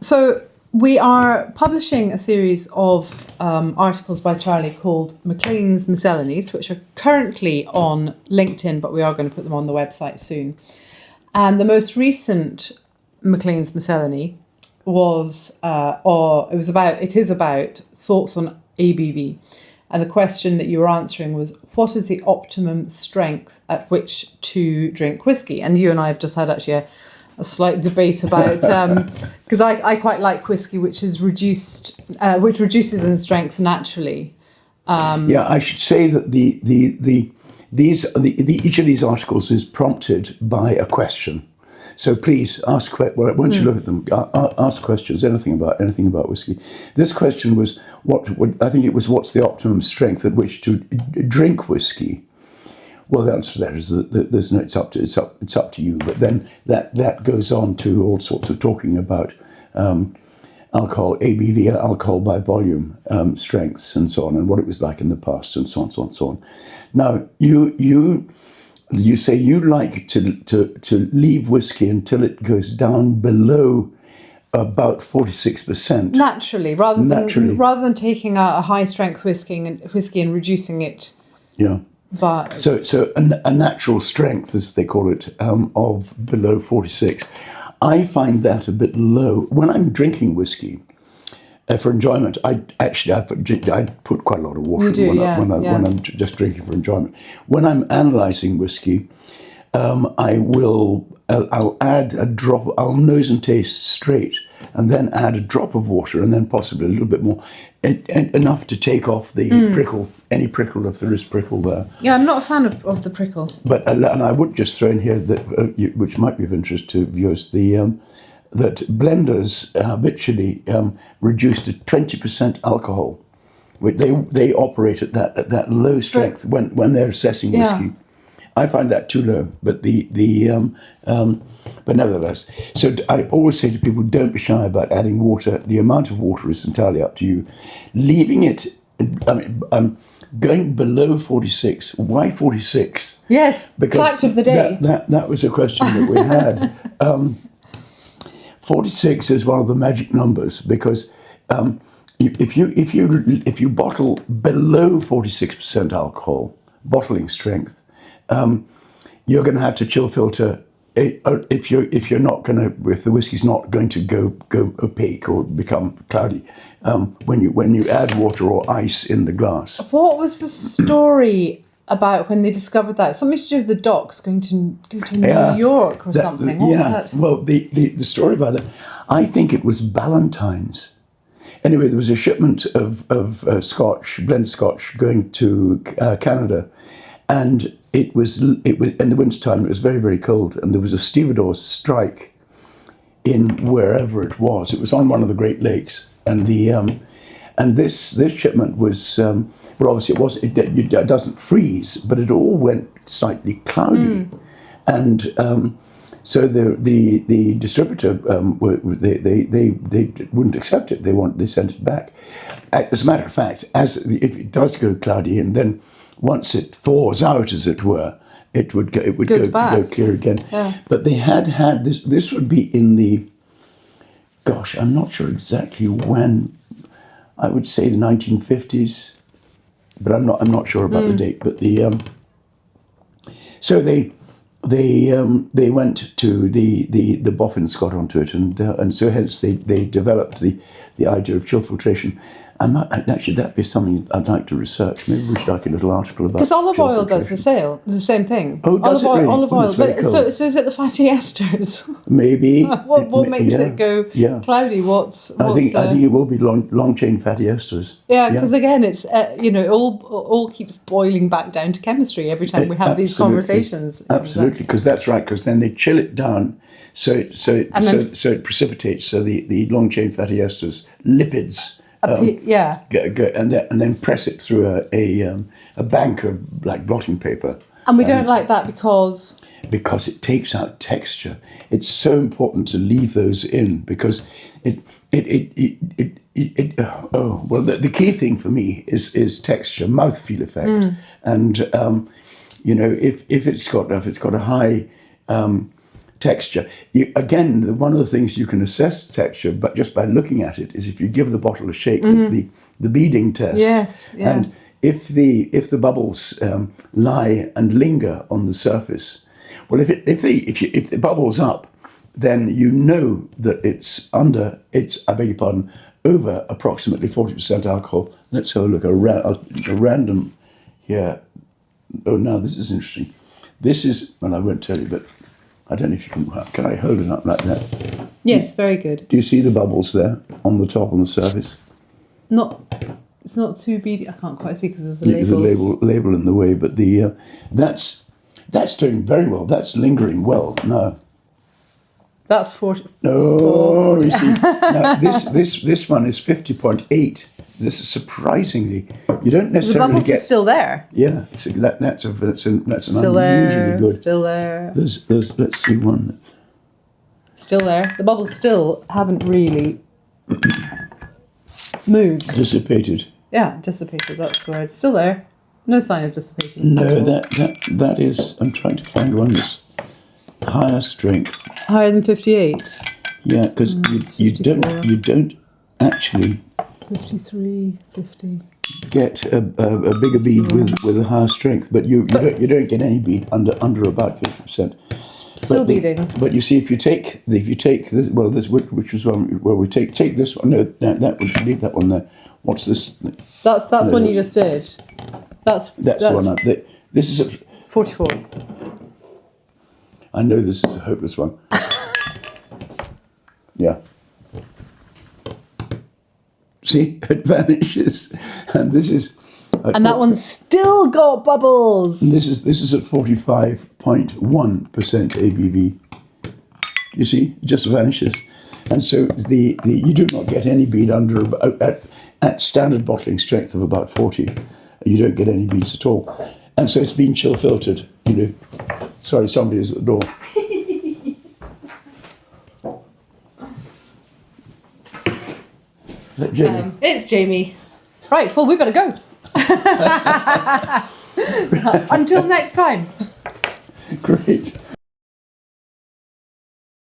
So we are publishing a series of articles by Charlie called MacLean's Miscellanies, which are currently on LinkedIn, but we are going to put them on the website soon. And the most recent MacLean's Miscellany it is about thoughts on ABV. And the question that you were answering was, what is the optimum strength at which to drink whiskey? And you and I have just had actually a slight debate about, because I quite like whiskey, which reduces in strength naturally. I should say that each of these articles is prompted by a question. So please ask. Once you look at them, ask questions. Anything about whiskey. This question was what's the optimum strength at which to drink whiskey? Well, the answer to that is that there's no. It's up to you. But then that goes on to all sorts of talking about alcohol, ABV, alcohol by volume, strengths, and so on, and what it was like in the past, and so on, so on, so on. Now, you say you like to leave whiskey until it goes down below about 46%. Naturally, rather than taking a high strength whiskey and reducing it. Yeah. But so a natural strength, as they call it, of below 46. I find that a bit low. When I'm drinking whiskey for enjoyment, I put quite a lot of water in when I'm just drinking for enjoyment. When I'm analysing whiskey, I'll add a drop. I'll nose and taste straight, and then add a drop of water, and then possibly a little bit more, enough to take off the prickle, any prickle if there is prickle there. Yeah, I'm not a fan of the prickle. But and I would just throw in here that which might be of interest to viewers, that blenders habitually reduce to 20% alcohol. They operate at that low strength when they're assessing whiskey. Yeah. I find that too low, but but nevertheless. So I always say to people, don't be shy about adding water. The amount of water is entirely up to you. Leaving it, going below 46. Why 46? Yes, because fact of the day. That was a question that we had. 46 is one of the magic numbers because if you bottle below 46% alcohol, bottling strength, you're going to have to chill filter if the whiskey's not going to go opaque or become cloudy when you add water or ice in the glass. What was the story about when they discovered that? Something to do with the docks going to New York or something. What was that? Well, the story about that, I think it was Ballantyne's. Anyway, there was a shipment of blended Scotch going to Canada, and it was in the wintertime. It was very, very cold, and there was a stevedore's strike in wherever it was. It was on one of the Great Lakes, and this shipment was obviously it doesn't freeze, but it all went slightly cloudy, and so the distributor they wouldn't accept it. They sent it back. As a matter of fact, if it does go cloudy, and then once it thaws out, as it were, it would go clear again. Yeah. But they had this. This would be in the. Gosh, I'm not sure exactly when. I would say the 1950s, but I'm not sure about the date. But so they went to the boffins got onto it, and so hence they developed the idea of chill filtration. Actually, that'd be something I'd like to research. Maybe we should write a little article about. Because olive oil does the same thing. Oh, does it really? Olive oil. But so is it the fatty esters? Maybe. what makes it go cloudy? I think it will be long chain fatty esters. Yeah, because again, it's it all keeps boiling back down to chemistry every time we have these conversations. Absolutely, because that's right. Because then they chill it down, so it precipitates. So the long chain fatty esters, lipids. Go, and then press it through a bank of like blotting paper. And we don't like that because it takes out texture. It's so important to leave those in because the key thing for me is texture, mouthfeel effect, and if it's got a high texture. One of the things you can assess texture, but just by looking at it, is if you give the bottle a shake, the beading test. Yes, yeah. And if the bubbles lie and linger on the surface, well, if the bubbles up, then you know that it's I beg your pardon, over approximately 40% alcohol. Let's have a look. A random here. Oh, now this is interesting. This is, well, I won't tell you, but I don't know if you can I hold it up like that? Yes, very good. Do you see the bubbles there on the top, on the surface? It's not too beady. I can't quite see because there's a There's label. a label in the way, but that's doing very well. That's lingering well now. That's 40. No, you see, now this one is 50.8. This is surprisingly, you don't The necessarily bubbles are get. still there. Yeah, so that's an Still unusually there. good. Still there. There's let's see one. Still there. The bubbles still haven't really moved. Dissipated. Yeah, dissipated. That's the word. Still there. No sign of dissipating. No, that is. I'm trying to find one that's higher strength. Higher than 58. Yeah, because you don't actually 53, 50. get a bigger bead with a higher strength, but you don't get any bead under about 50%. Still beading. But you see, if you take this, well, this which was one where we take this one. No, that we should leave that one there. What's this? That's one you just did. That's the one. This is 44. I know this is a hopeless one. Yeah. See, it vanishes, and this is. And that one's still got bubbles. This is at 45.1% ABV. You see, it just vanishes, and so the you do not get any bead under at standard bottling strength of about 40. You don't get any beads at all, and so it's been chill filtered. You know. Sorry, somebody is at the door. Jamie. It's Jamie. Right, well, we better go. Until next time. Great.